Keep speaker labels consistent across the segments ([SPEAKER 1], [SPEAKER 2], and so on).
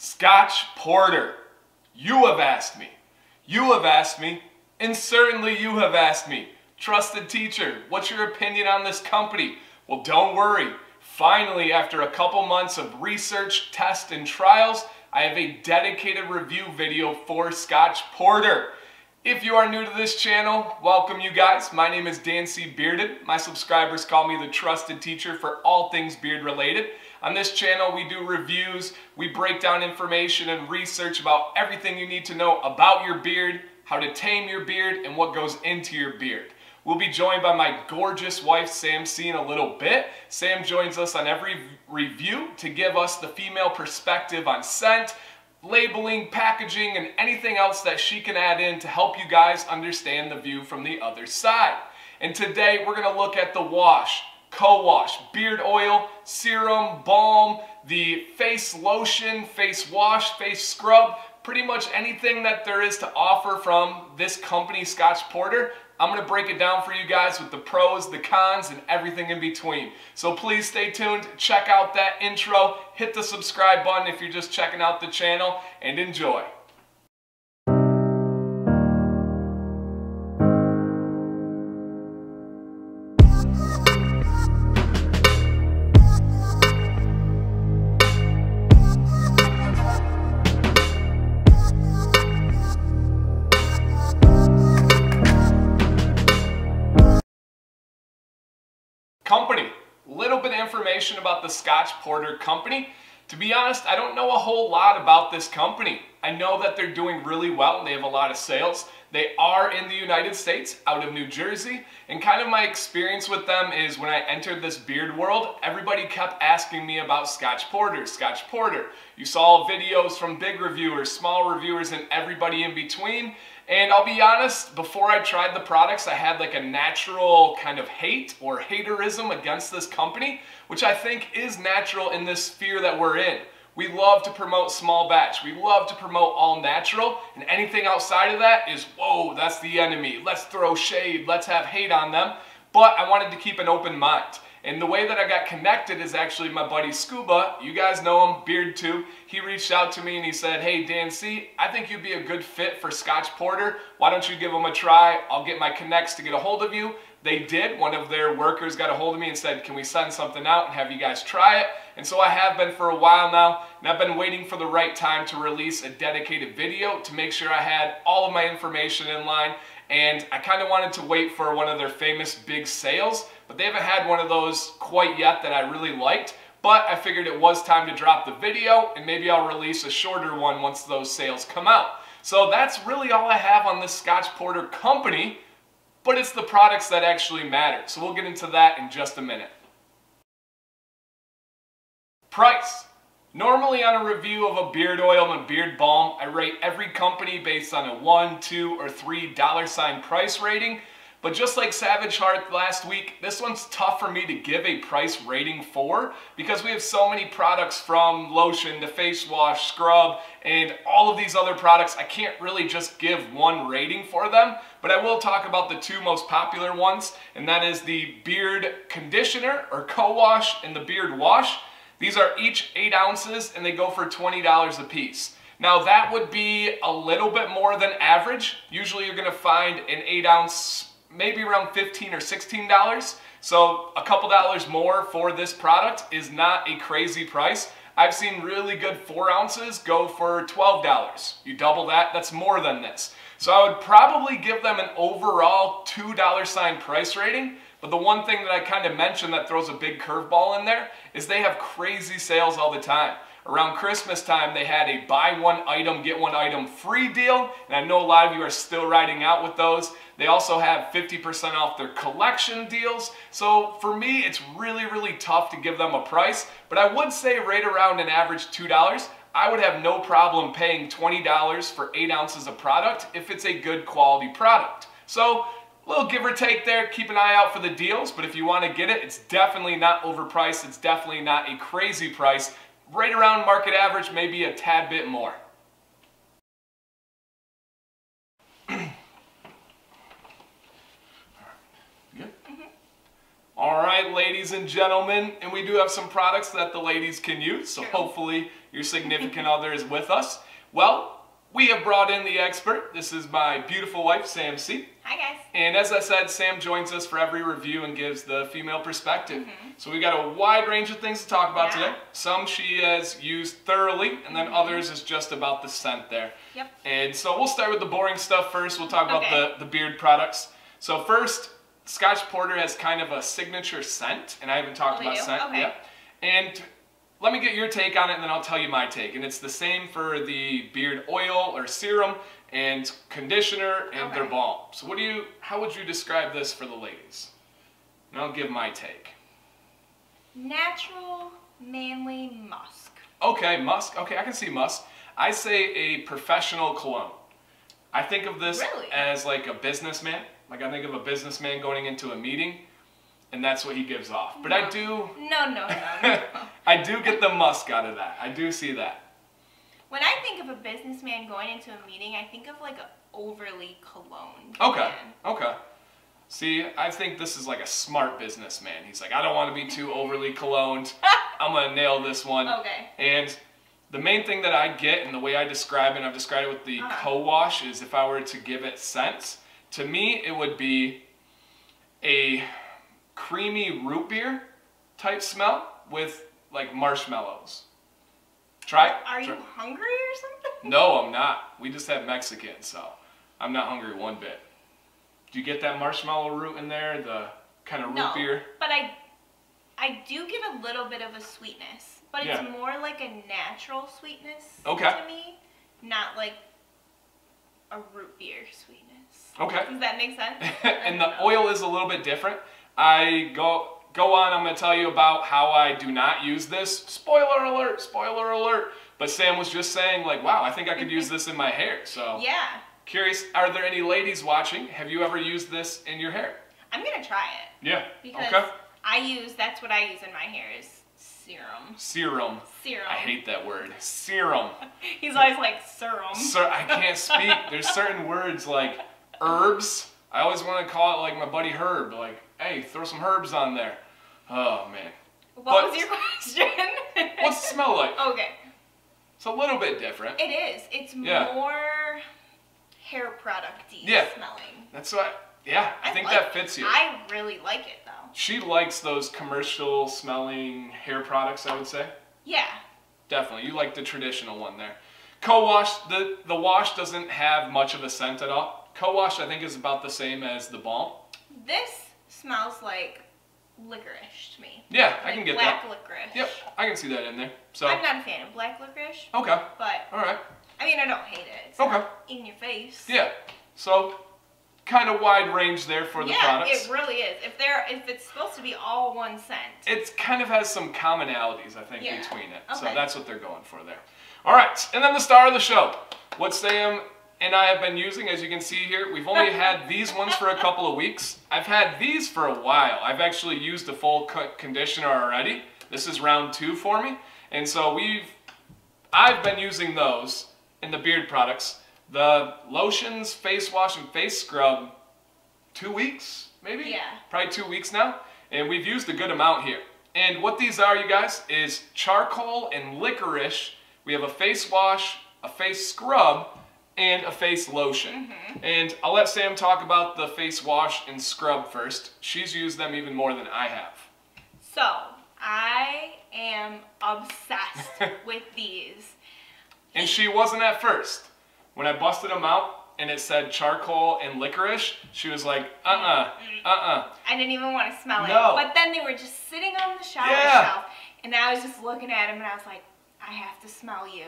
[SPEAKER 1] Scotch Porter. You have asked me. You have asked me. And certainly you have asked me. Trusted teacher, what's your opinion on this company? Well, don't worry. Finally, after a couple months of research, tests, and trials, I have a dedicated review video for Scotch Porter. If you are new to this channel, welcome you guys. My name is Dan C. Bearded. My subscribers call me the trusted teacher for all things beard related. On this channel, we do reviews, we break down information and research about everything you need to know about your beard, how to tame your beard, and what goes into your beard. We'll be joined by my gorgeous wife, Sam C, in a little bit. Sam joins us on every review to give us the female perspective on scent, labeling, packaging, and anything else that she can add in to help you guys understand the view from the other side. And today, we're going to look at the wash, co-wash, beard oil, serum, balm, the face lotion, face wash, face scrub, pretty much anything that there is to offer from this company, Scotch Porter. I'm going to break it down for you guys with the pros, the cons, and everything in between. So please stay tuned, check out that intro, hit the subscribe button if you're just checking out the channel, and enjoy. Company. Little bit of information about the Scotch Porter company. To be honest, I don't know a whole lot about this company. I know that they're doing really well and they have a lot of sales. They are in the United States, out of New Jersey, and kind of my experience with them is when I entered this beard world, everybody kept asking me about Scotch Porter, Scotch Porter. You saw videos from big reviewers, small reviewers, and everybody in between. And I'll be honest, before I tried the products, I had like a natural kind of hate or haterism against this company, which I think is natural in this sphere that we're in. We love to promote small batch. We love to promote all natural, and anything outside of that is, whoa, that's the enemy. Let's throw shade. Let's have hate on them. But I wanted to keep an open mind. And the way that I got connected is actually my buddy Scuba. You guys know him, Beard too. He reached out to me and he said, hey Dan C, I think you'd be a good fit for Scotch Porter. Why don't you give him a try? I'll get my connects to get a hold of you. They did. One of their workers got a hold of me and said, can we send something out and have you guys try it? And so I have been for a while now, and I've been waiting for the right time to release a dedicated video to make sure I had all of my information in line. And I kind of wanted to wait for one of their famous big sales, but they haven't had one of those quite yet that I really liked. But I figured it was time to drop the video, and maybe I'll release a shorter one once those sales come out. So that's really all I have on this Scotch Porter company, but it's the products that actually matter. So we'll get into that in just a minute. Price. Normally on a review of a beard oil and a beard balm, I rate every company based on a $1, $2, or $3 price rating. But just like Savage Heart last week, this one's tough for me to give a price rating for because we have so many products from lotion to face wash, scrub, and all of these other products. I can't really just give one rating for them, but I will talk about the two most popular ones, and that is the beard conditioner or co-wash and the beard wash. These are each 8 ounces and they go for $20 a piece. Now that would be a little bit more than average. Usually you're going to find an 8 ounce maybe around $15 or $16. So a couple dollars more for this product is not a crazy price. I've seen really good 4 ounces go for $12. You double that, that's more than this. So I would probably give them an overall $2 price rating. But the one thing that I kind of mentioned that throws a big curveball in there is they have crazy sales all the time. Around Christmas time, they had a buy one item, get one item free deal. And I know a lot of you are still riding out with those. They also have 50% off their collection deals. So for me, it's really, really tough to give them a price. But I would say right around an average $2. I would have no problem paying $20 for 8 ounces of product if it's a good quality product. So a little give or take there. Keep an eye out for the deals. But if you want to get it, it's definitely not overpriced. It's definitely not a crazy price. Right around market average, maybe a tad bit more. Good? All right, ladies and gentlemen, and we do have some products that the ladies can use, so hopefully your significant other is with us. Well, we have brought in the expert. This is my beautiful wife, Sam C.
[SPEAKER 2] Hi, guys.
[SPEAKER 1] And as I said, Sam joins us for every review and gives the female perspective. So we got a wide range of things to talk about today. Some she has used thoroughly, and then others is just about the scent there.
[SPEAKER 2] Yep.
[SPEAKER 1] And so we'll start with the boring stuff first. We'll talk about the beard products. So first, Scotch Porter has kind of a signature scent, and I haven't talked about scent yet. And let me get your take on it, and then I'll tell you my take. And it's the same for the beard oil or serum and conditioner and their balm. So how would you describe this for the ladies? And I'll give my take.
[SPEAKER 2] Natural, manly musk.
[SPEAKER 1] Okay, musk. Okay, I can see musk. I say a professional cologne. I think of this as like a businessman. Like I think of a businessman going into a meeting, and that's what he gives off. But I do...
[SPEAKER 2] No.
[SPEAKER 1] I do get the musk out of that. I do see that.
[SPEAKER 2] When I think of a businessman going into a meeting, I think of like an overly cologne.
[SPEAKER 1] Okay. See, I think this is like a smart businessman. He's like, I don't want to be too overly cologned. I'm going to nail this one.
[SPEAKER 2] Okay.
[SPEAKER 1] And the main thing that I get, and the way I describe it, and I've described it with the co-wash, is if I were to give it scents, to me it would be a creamy root beer type smell with like marshmallows. Try it.
[SPEAKER 2] Are you hungry or something?
[SPEAKER 1] No, I'm not. We just have Mexican, so I'm not hungry one bit. Do you get that marshmallow root in there, the kind of root beer?
[SPEAKER 2] But I do get a little bit of a sweetness, but it's more like a natural sweetness to me, not like a root beer sweetness.
[SPEAKER 1] Okay.
[SPEAKER 2] Does that make sense?
[SPEAKER 1] And the oil is a little bit different. I go on, I'm going to tell you about how I do not use this. Spoiler alert, spoiler alert. But Sam was just saying like, wow, I think I could use this in my hair. So curious, are there any ladies watching? Have you ever used this in your hair?
[SPEAKER 2] I'm going to try it.
[SPEAKER 1] Yeah.
[SPEAKER 2] Because that's what I use in my hair is serum.
[SPEAKER 1] Serum. I hate that word. Serum.
[SPEAKER 2] He's always like serum.
[SPEAKER 1] I can't speak. There's certain words like herbs. I always want to call it like my buddy Herb. Like, hey, throw some herbs on there. Oh, man.
[SPEAKER 2] What was your question?
[SPEAKER 1] What's it smell like?
[SPEAKER 2] Okay.
[SPEAKER 1] It's a little bit different.
[SPEAKER 2] It is. It's more hair product-y smelling.
[SPEAKER 1] That's what, I think that fits you.
[SPEAKER 2] I really like it, though.
[SPEAKER 1] She likes those commercial smelling hair products, I would say. Yeah. Definitely. You like the traditional one there. Co-wash, the wash doesn't have much of a scent at all. Co-wash, I think, is about the same as the balm.
[SPEAKER 2] This smells like licorice to me.
[SPEAKER 1] Yeah, I can get that.
[SPEAKER 2] Black licorice.
[SPEAKER 1] Yep, I can see that in there. So
[SPEAKER 2] I'm not a fan of black licorice.
[SPEAKER 1] Okay.
[SPEAKER 2] But
[SPEAKER 1] all right.
[SPEAKER 2] I mean, I don't hate it. It's not in your face.
[SPEAKER 1] Yeah. So kind of wide range there for the products.
[SPEAKER 2] Yeah, it really is. If it's supposed to be all one scent.
[SPEAKER 1] It kind of has some commonalities, I think, between it. Okay. So that's what they're going for there. All right, and then the star of the show. What Sam and I have been using, as you can see here, we've only had these ones for a couple of weeks. I've had these for a while. I've actually used a full conditioner already. This is round 2 for me. And so I've been using those in the beard products. The lotions, face wash, and face scrub, 2 weeks, maybe? Yeah. Probably 2 weeks now. And we've used a good amount here. And what these are, you guys, is charcoal and licorice. We have a face wash, a face scrub, and a face lotion. And I'll let Sam talk about the face wash and scrub first. She's used them even more than I have.
[SPEAKER 2] So, I am obsessed with these.
[SPEAKER 1] And she wasn't at first. When I busted them out and it said charcoal and licorice, she was like, I
[SPEAKER 2] didn't even want to smell it. But then they were just sitting on the shower shelf, and I was just looking at them, and I was like, I have to smell you.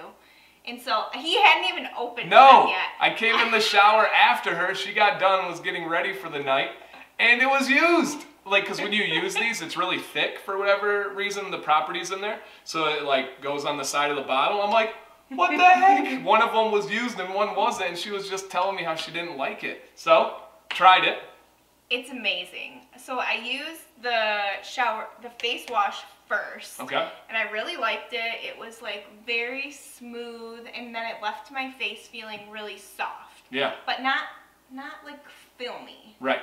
[SPEAKER 2] And so he hadn't even opened them yet.
[SPEAKER 1] I came in the shower after her. She got done and was getting ready for the night, and it was used. Like, because when you use these, it's really thick for whatever reason, the properties in there. So it like goes on the side of the bottle. I'm like, what the heck? One of them was used and one wasn't, and she was just telling me how she didn't like it. So, tried it.
[SPEAKER 2] It's amazing. So I used the face wash first. Okay. And I really liked it. It was like very smooth, and then it left my face feeling really soft. Yeah. But not like filmy.
[SPEAKER 1] Right.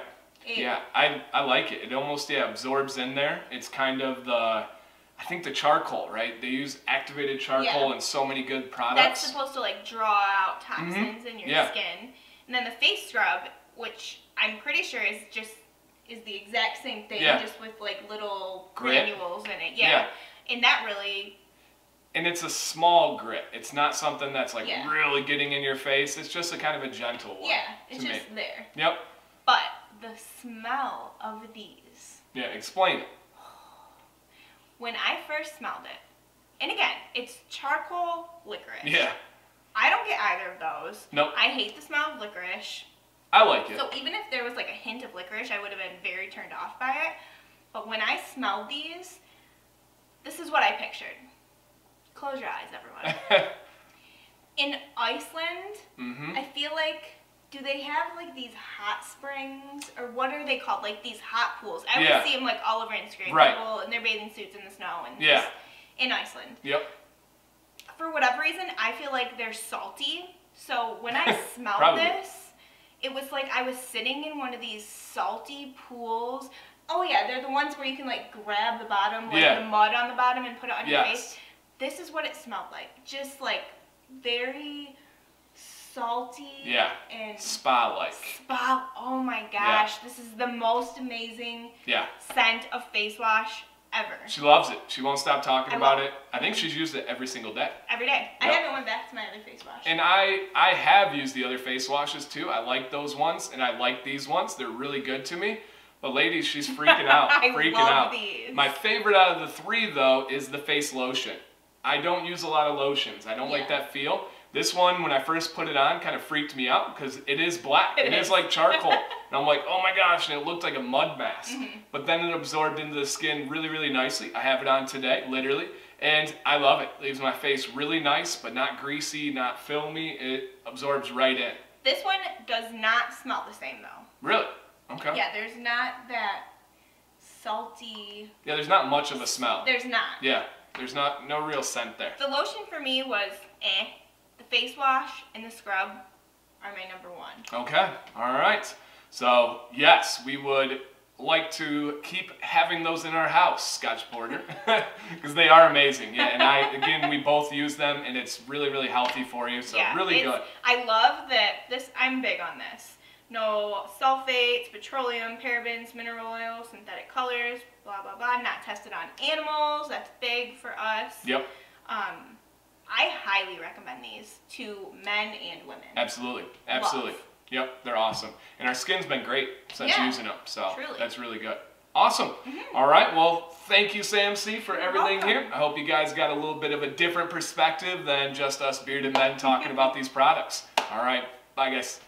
[SPEAKER 1] Yeah, I like it. It almost, absorbs in there. It's kind of I think the charcoal, right? They use activated charcoal in so many good products.
[SPEAKER 2] That's supposed to like draw out toxins in your skin. And then the face scrub, which I'm pretty sure is the exact same thing, just with like little granules in it. Yeah. And that really...
[SPEAKER 1] And it's a small grit. It's not something that's like really getting in your face. It's just a kind of a gentle one.
[SPEAKER 2] Yeah, it's just there.
[SPEAKER 1] Yep.
[SPEAKER 2] But the smell of these...
[SPEAKER 1] Yeah, explain it.
[SPEAKER 2] When I first smelled it, and again, it's charcoal licorice.
[SPEAKER 1] Yeah.
[SPEAKER 2] I don't get either of those.
[SPEAKER 1] Nope.
[SPEAKER 2] I hate the smell of licorice.
[SPEAKER 1] I like it.
[SPEAKER 2] So even if there was like a hint of licorice, I would have been very turned off by it. But when I smelled these, this is what I pictured. Close your eyes, everyone. In Iceland, I feel like, do they have like these hot springs, or what are they called? Like these hot pools. I would see them like all over Instagram.
[SPEAKER 1] Right.
[SPEAKER 2] People in their bathing suits in the snow and in Iceland.
[SPEAKER 1] Yep.
[SPEAKER 2] For whatever reason, I feel like they're salty. So when I smelled this, it was like I was sitting in one of these salty pools. Oh yeah, they're the ones where you can like grab the bottom, like the mud on the bottom, and put it on your face. This is what it smelled like. Just like very salty and
[SPEAKER 1] spa-like.
[SPEAKER 2] Oh my gosh, this is the most amazing scent of face wash ever.
[SPEAKER 1] She loves it. She won't stop talking about it. I think she's used it every single day.
[SPEAKER 2] Every day. I haven't went back to my other face wash.
[SPEAKER 1] And I have used the other face washes too. I like those ones, and I like these ones. They're really good to me. But ladies, she's freaking out.
[SPEAKER 2] I love these.
[SPEAKER 1] My favorite out of the three though is the face lotion. I don't use a lot of lotions. I don't like that feel. This one, when I first put it on, kind of freaked me out because it is black. It is like charcoal. And I'm like, oh my gosh, and it looked like a mud mask. But then it absorbed into the skin really, really nicely. I have it on today, literally, and I love it. It leaves my face really nice, but not greasy, not filmy. It absorbs right in.
[SPEAKER 2] This one does not smell the same though.
[SPEAKER 1] Really? Okay.
[SPEAKER 2] Yeah, there's not that salty...
[SPEAKER 1] Yeah, there's not much of a smell.
[SPEAKER 2] There's not.
[SPEAKER 1] Yeah, there's no real scent there.
[SPEAKER 2] The lotion for me was The face wash and the scrub are my number one.
[SPEAKER 1] Okay, all right. So yes, we would like to keep having those in our house, Scotch Porter, because they are amazing. Yeah, and again, we both use them, and it's really, really healthy for you. So really good.
[SPEAKER 2] I love that I'm big on this. No sulfates, petroleum, parabens, mineral oils, synthetic colors, blah, blah, blah. Not tested on animals. That's big for us.
[SPEAKER 1] Yep.
[SPEAKER 2] I highly recommend these to men and women.
[SPEAKER 1] Absolutely. Absolutely. Love. Yep, they're awesome. And our skin's been great since using them, so that's really good. Awesome. All right, well, thank you, Sam C, for everything here. I hope you guys got a little bit of a different perspective than just us bearded men talking about these products. All right, bye, guys.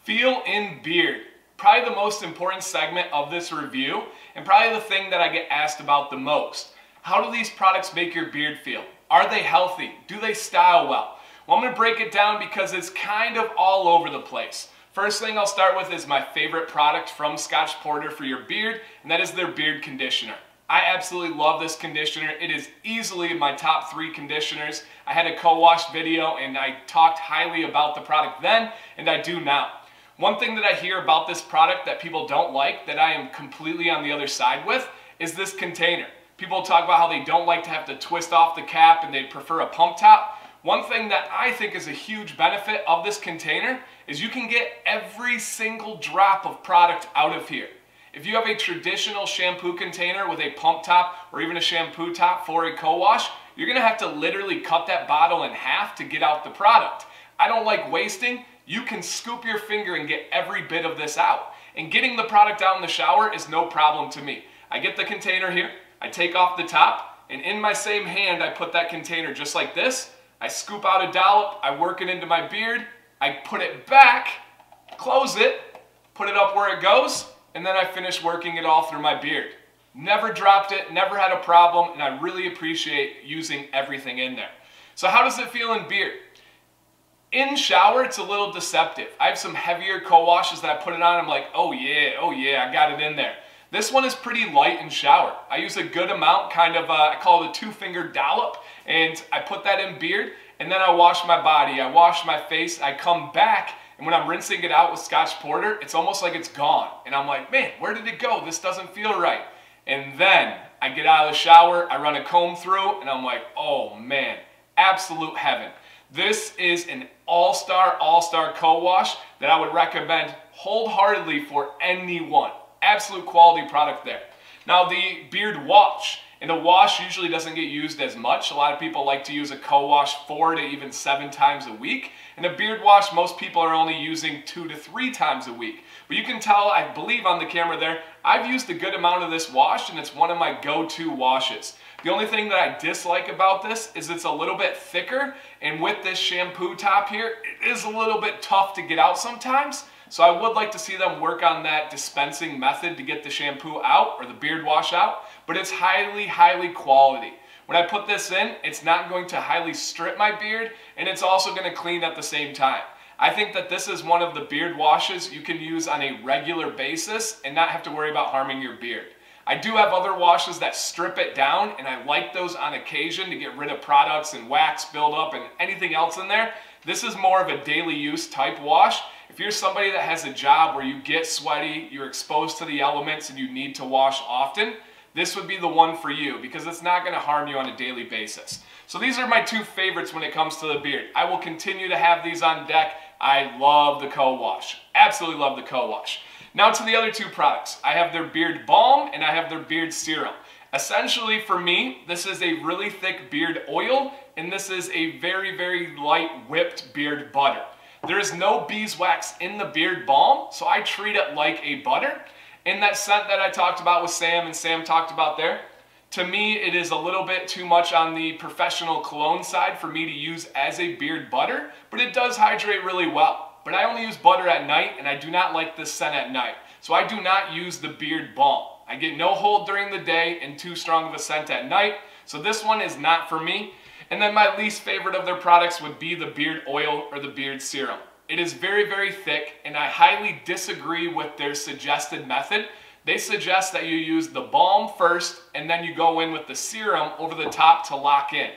[SPEAKER 1] Feel in beard. Probably the most important segment of this review, and probably the thing that I get asked about the most. How do these products make your beard feel? Are they healthy? Do they style well? Well, I'm going to break it down because it's kind of all over the place. First thing I'll start with is my favorite product from Scotch Porter for your beard, and that is their beard conditioner. I absolutely love this conditioner. It is easily my top 3 conditioners. I had a co-wash video and I talked highly about the product then, and I do now. One thing that I hear about this product that people don't like, that I am completely on the other side with, is this container. People talk about how they don't like to have to twist off the cap and they'd prefer a pump top. One thing that I think is a huge benefit of this container is you can get every single drop of product out of here. If you have a traditional shampoo container with a pump top or even a shampoo top for a co-wash, you're going to have to literally cut that bottle in half to get out the product. I don't like wasting. You can scoop your finger and get every bit of this out. And getting the product out in the shower is no problem to me. I get the container here, I take off the top, and in my same hand I put that container just like this. I scoop out a dollop, I work it into my beard, I put it back, close it, put it up where it goes, and then I finish working it all through my beard. Never dropped it, never had a problem, and I really appreciate using everything in there. So how does it feel in beard? In shower, it's a little deceptive. I have some heavier co-washes that I put it on, I'm like, oh yeah, I got it in there. This one is pretty light in shower. I use a good amount, kind of, I call it a 2-finger dollop, and I put that in beard, and then I wash my body, I wash my face, I come back, And when I'm rinsing it out with Scotch Porter, it's almost like it's gone. And I'm like, man, where did it go? This doesn't feel right. And then I get out of the shower, I run a comb through, and I'm like, oh man, absolute heaven. This is an all-star co-wash that I would recommend wholeheartedly for anyone. Absolute quality product there. Now the beard wash. And a wash usually doesn't get used as much. A lot of people like to use a co-wash 4 to even 7 times a week. And a beard wash, most people are only using 2 to 3 times a week. But you can tell, I believe on the camera there, I've used a good amount of this wash and it's one of my go-to washes. The only thing that I dislike about this is it's a little bit thicker, and with this shampoo top here, it is a little bit tough to get out sometimes. So I would like to see them work on that dispensing method to get the shampoo out or the beard wash out, but it's highly quality. When I put this in, it's not going to highly strip my beard, and it's also going to clean at the same time. I think that this is one of the beard washes you can use on a regular basis and not have to worry about harming your beard. I do have other washes that strip it down, and I like those on occasion to get rid of products and wax buildup and anything else in there. This is more of a daily use type wash. If you're somebody that has a job where you get sweaty, you're exposed to the elements, and you need to wash often, this would be the one for you because it's not going to harm you on a daily basis. So these are my 2 favorites when it comes to the beard. I will continue to have these on deck. I love the co-wash. Absolutely love the co-wash. Now to the other 2 products. I have their beard balm and I have their beard serum. Essentially for me, this is a really thick beard oil and this is a very light whipped beard butter. There is no beeswax in the beard balm, so I treat it like a butter. And that scent that I talked about with Sam and Sam talked about there, to me it is a little bit too much on the professional cologne side for me to use as a beard butter, but it does hydrate really well. But I only use butter at night and I do not like this scent at night. So I do not use the beard balm. I get no hold during the day and too strong of a scent at night. So this one is not for me. And then my least favorite of their products would be the beard oil or the beard serum. It is very thick and I highly disagree with their suggested method. They suggest that you use the balm first and then you go in with the serum over the top to lock in.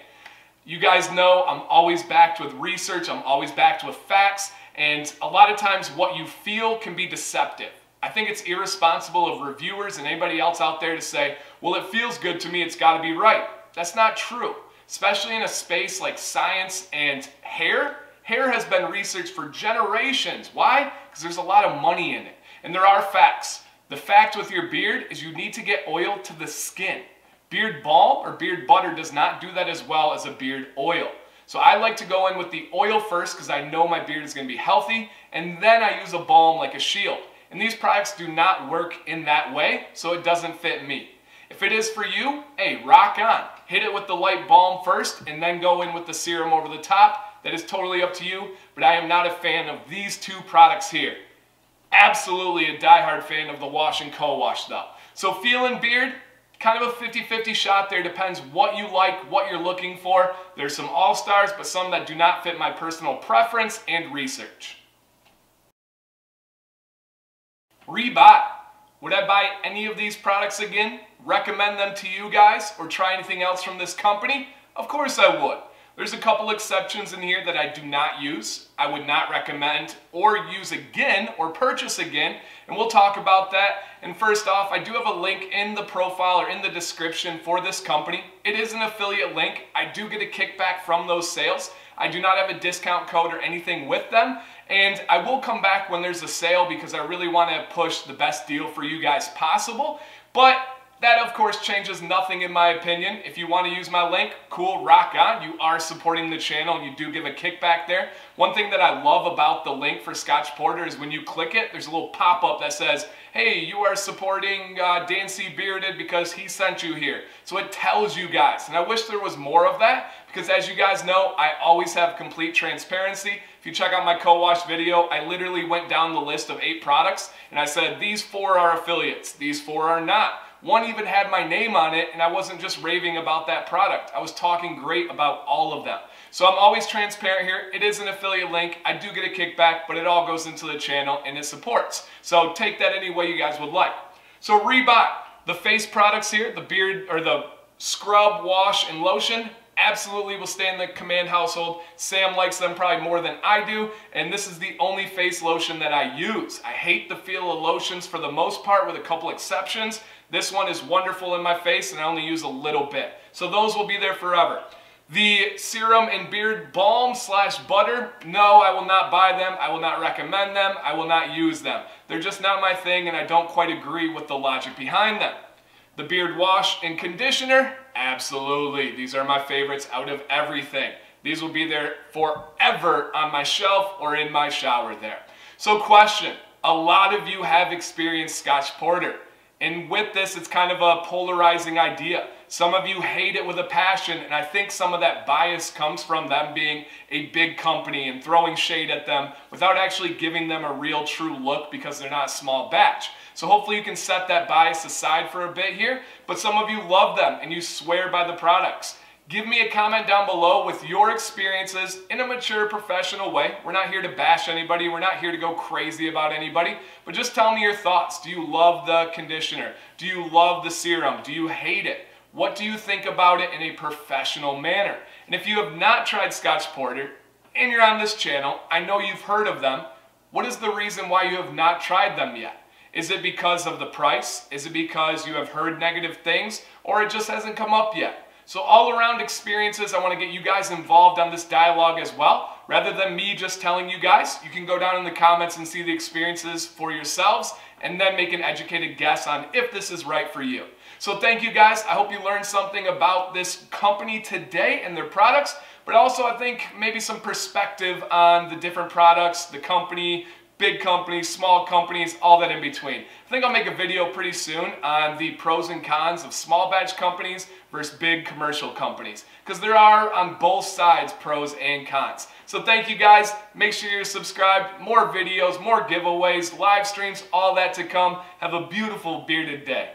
[SPEAKER 1] You guys know I'm always backed with research, I'm always backed with facts, and a lot of times what you feel can be deceptive. I think it's irresponsible of reviewers and anybody else out there to say, well, it feels good to me, it's got to be right. That's not true. Especially in a space like science and hair. Hair has been researched for generations. Why? Because there's a lot of money in it. And there are facts. The fact with your beard is you need to get oil to the skin. Beard balm or beard butter does not do that as well as a beard oil. So I like to go in with the oil first because I know my beard is going to be healthy, and then I use a balm like a shield. And these products do not work in that way, so it doesn't fit me. If it is for you, hey, rock on. Hit it with the light balm first and then go in with the serum over the top. That is totally up to you, but I am not a fan of these 2 products here. Absolutely a diehard fan of the wash and co-wash though. So feeling beard, kind of a 50-50 shot there. Depends what you like, what you're looking for. There's some all-stars, but some that do not fit my personal preference and research. Rebuy. Would I buy any of these products again? Recommend them to you guys or try anything else from this company? Of course I would. There's a couple exceptions in here that I do not use, I would not recommend or use again or purchase again, and we'll talk about that. And first off, I do have a link in the profile or in the description for this company. It is an affiliate link. I do get a kickback from those sales. I do not have a discount code or anything with them, and I will come back when there's a sale because I really want to push the best deal for you guys possible. But that, of course, changes nothing in my opinion. If you want to use my link, cool, rock on. You are supporting the channel and you do give a kickback there. One thing that I love about the link for Scotch Porter is when you click it, there's a little pop-up that says, hey, you are supporting Dan C. Bearded because he sent you here. So it tells you guys. And I wish there was more of that because as you guys know, I always have complete transparency. If you check out my co-wash video, I literally went down the list of 8 products and I said, these 4 are affiliates, these 4 are not. One even had my name on it, and I wasn't just raving about that product. I was talking great about all of them. So I'm always transparent here. It is an affiliate link. I do get a kickback, but it all goes into the channel and it supports. So take that any way you guys would like. So Reebok, the face products here, the beard or the scrub, wash, and lotion, absolutely will stay in the Command household. Sam likes them probably more than I do, and this is the only face lotion that I use. I hate the feel of lotions for the most part, with a couple exceptions. This one is wonderful in my face, and I only use a little bit. So those will be there forever. The serum and beard balm / butter, no, I will not buy them. I will not recommend them. I will not use them. They're just not my thing, and I don't quite agree with the logic behind them. The beard wash and conditioner, absolutely. These are my favorites out of everything. These will be there forever on my shelf or in my shower there. So question, a lot of you have experienced Scotch Porter. And with this, it's kind of a polarizing idea. Some of you hate it with a passion, and I think some of that bias comes from them being a big company and throwing shade at them without actually giving them a real true look because they're not a small batch. So hopefully you can set that bias aside for a bit here, but some of you love them and you swear by the products. Give me a comment down below with your experiences in a mature, professional way. We're not here to bash anybody. We're not here to go crazy about anybody. But just tell me your thoughts. Do you love the conditioner? Do you love the serum? Do you hate it? What do you think about it in a professional manner? And if you have not tried Scotch Porter and you're on this channel, I know you've heard of them. What is the reason why you have not tried them yet? Is it because of the price? Is it because you have heard negative things? Or it just hasn't come up yet? So all around experiences, I want to get you guys involved on this dialogue as well. Rather than me just telling you guys, you can go down in the comments and see the experiences for yourselves and then make an educated guess on if this is right for you. So thank you guys. I hope you learned something about this company today and their products, but also I think maybe some perspective on the different products, the company, big companies, small companies, all that in between. I think I'll make a video pretty soon on the pros and cons of small batch companies versus big commercial companies, because there are on both sides pros and cons. So thank you guys. Make sure you're subscribed. More videos, more giveaways, live streams, all that to come. Have a beautiful bearded day.